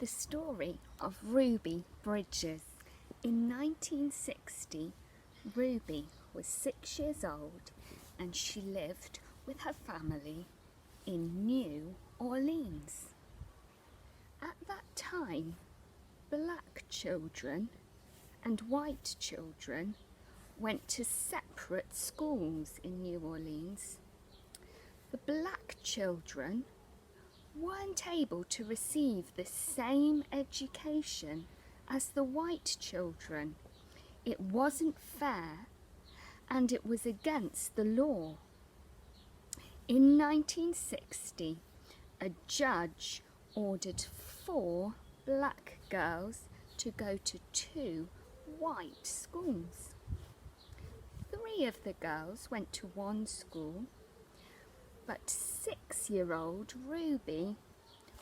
The story of Ruby Bridges. In 1960, Ruby was 6 years old and she lived with her family in New Orleans. At that time, black children and white children went to separate schools in New Orleans. The black children weren't able to receive the same education as the white children. It wasn't fair and it was against the law. In 1960, a judge ordered 4 black girls to go to 2 white schools. 3 of the girls went to one school, but 6-year-old Ruby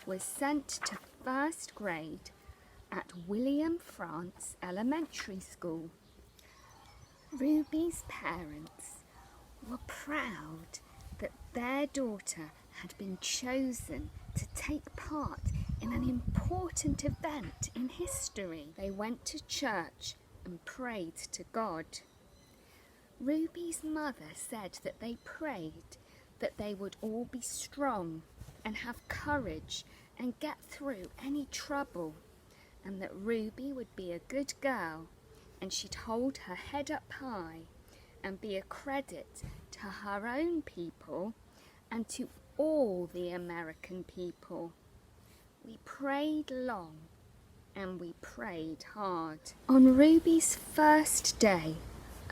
was sent to 1st grade at William France Elementary School. Ruby's parents were proud that their daughter had been chosen to take part in an important event in history. They went to church and prayed to God. Ruby's mother said that they prayed that they would all be strong and have courage and get through any trouble, and that Ruby would be a good girl and she'd hold her head up high and be a credit to her own people and to all the American people. We prayed long and we prayed hard. On Ruby's first day,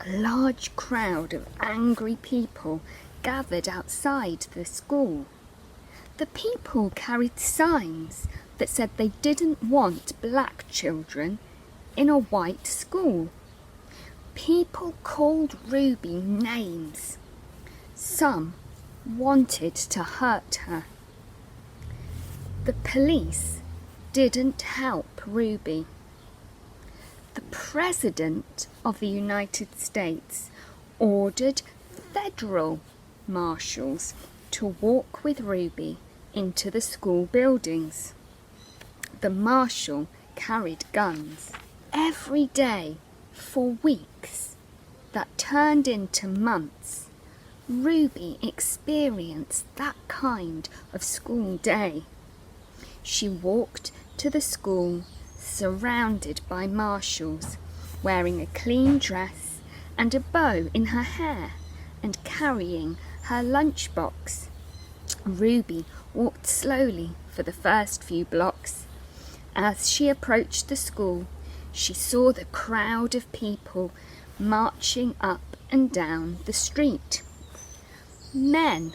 a large crowd of angry people gathered outside the school. The people carried signs that said they didn't want black children in a white school. People called Ruby names. Some wanted to hurt her. The police didn't help Ruby. The President of the United States ordered federal marshals to walk with Ruby into the school buildings. The marshal carried guns. Every day for weeks that turned into months, Ruby experienced that kind of school day. She walked to the school surrounded by marshals, wearing a clean dress and a bow in her hair and carrying her lunchbox. Ruby walked slowly for the first few blocks. As she approached the school, she saw the crowd of people marching up and down the street. Men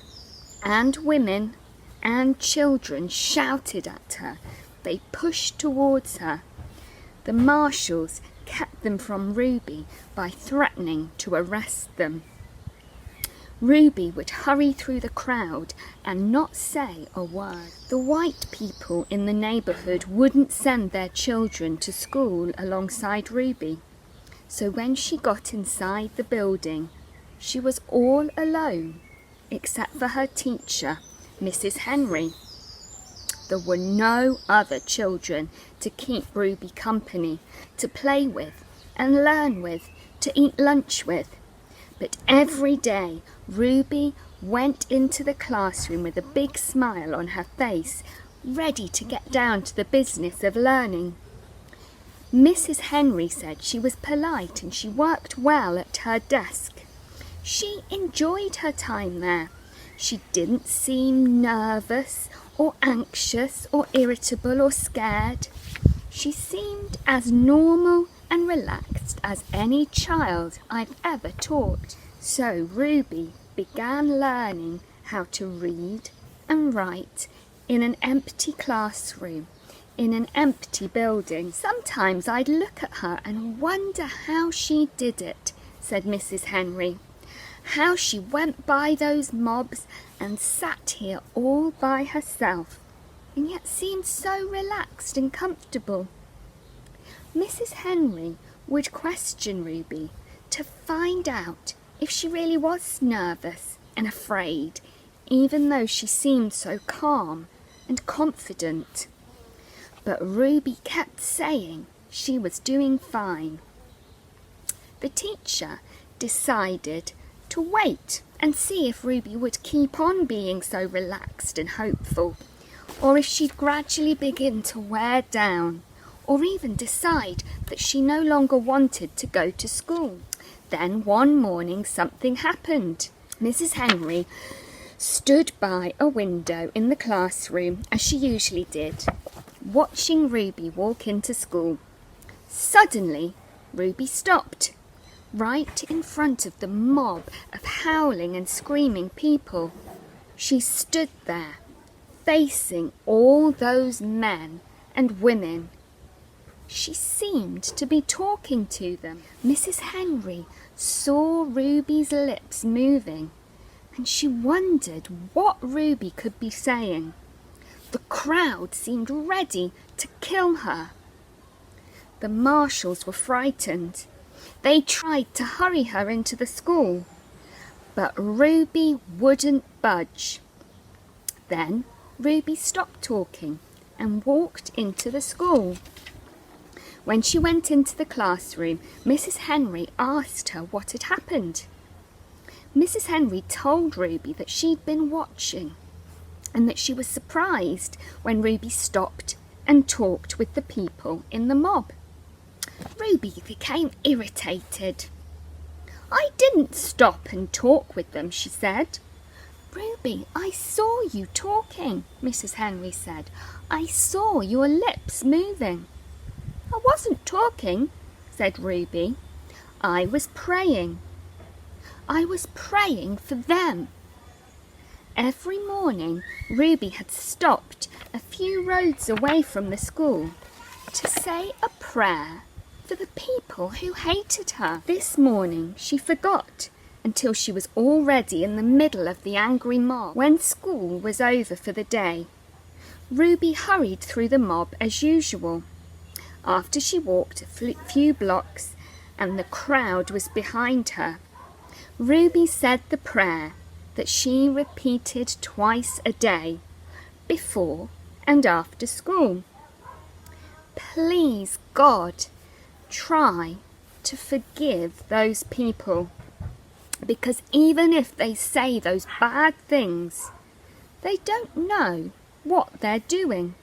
and women and children shouted at her. They pushed towards her. The marshals kept them from Ruby by threatening to arrest them. Ruby would hurry through the crowd and not say a word. The white people in the neighbourhood wouldn't send their children to school alongside Ruby. So when she got inside the building, she was all alone, except for her teacher, Mrs. Henry. There were no other children to keep Ruby company, to play with and learn with, to eat lunch with. But every day, Ruby went into the classroom with a big smile on her face, ready to get down to the business of learning. Mrs. Henry said she was polite and she worked well at her desk. She enjoyed her time there. She didn't seem nervous or anxious or irritable or scared. She seemed as normal and relaxed as any child I've ever taught. So Ruby began learning how to read and write in an empty classroom, in an empty building. Sometimes I'd look at her and wonder how she did it, said Mrs. Henry. How she went by those mobs and sat here all by herself, and yet seemed so relaxed and comfortable. Mrs. Henry would question Ruby to find out if she really was nervous and afraid, even though she seemed so calm and confident. But Ruby kept saying she was doing fine. The teacher decided to wait and see if Ruby would keep on being so relaxed and hopeful, or if she'd gradually begin to wear down, or even decide that she no longer wanted to go to school. Then one morning something happened. Mrs. Henry stood by a window in the classroom, as she usually did, watching Ruby walk into school. Suddenly, Ruby stopped, right in front of the mob of howling and screaming people. She stood there, facing all those men and women. She seemed to be talking to them. Mrs. Henry saw Ruby's lips moving, and she wondered what Ruby could be saying. The crowd seemed ready to kill her. The marshals were frightened. They tried to hurry her into the school, but Ruby wouldn't budge. Then Ruby stopped talking and walked into the school. When she went into the classroom, Mrs. Henry asked her what had happened. Mrs. Henry told Ruby that she'd been watching and that she was surprised when Ruby stopped and talked with the people in the mob. Ruby became irritated. "I didn't stop and talk with them," she said. "Ruby, I saw you talking," Mrs. Henry said. "I saw your lips moving." "I wasn't talking," said Ruby. "I was praying. I was praying for them." Every morning, Ruby had stopped a few roads away from the school to say a prayer for the people who hated her. This morning, she forgot until she was already in the middle of the angry mob. When school was over for the day, Ruby hurried through the mob as usual. After she walked a few blocks and the crowd was behind her, Ruby said the prayer that she repeated twice a day, before and after school. "Please, God, try to forgive those people, because even if they say those bad things, they don't know what they're doing.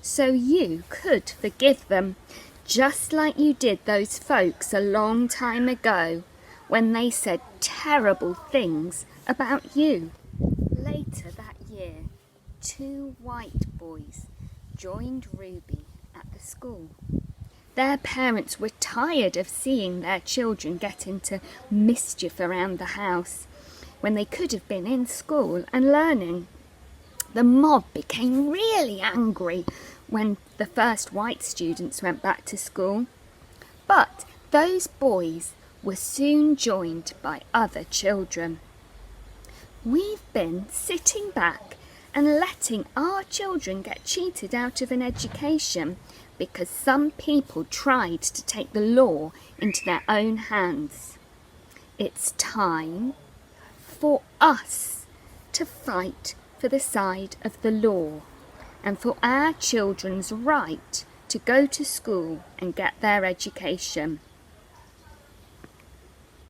So you could forgive them, just like you did those folks a long time ago when they said terrible things about you." Later that year, 2 white boys joined Ruby at the school. Their parents were tired of seeing their children get into mischief around the house when they could have been in school and learning. The mob became really angry when the first white students went back to school. But those boys were soon joined by other children. "We've been sitting back and letting our children get cheated out of an education because some people tried to take the law into their own hands. It's time for us to fight for the side of the law and for our children's right to go to school and get their education.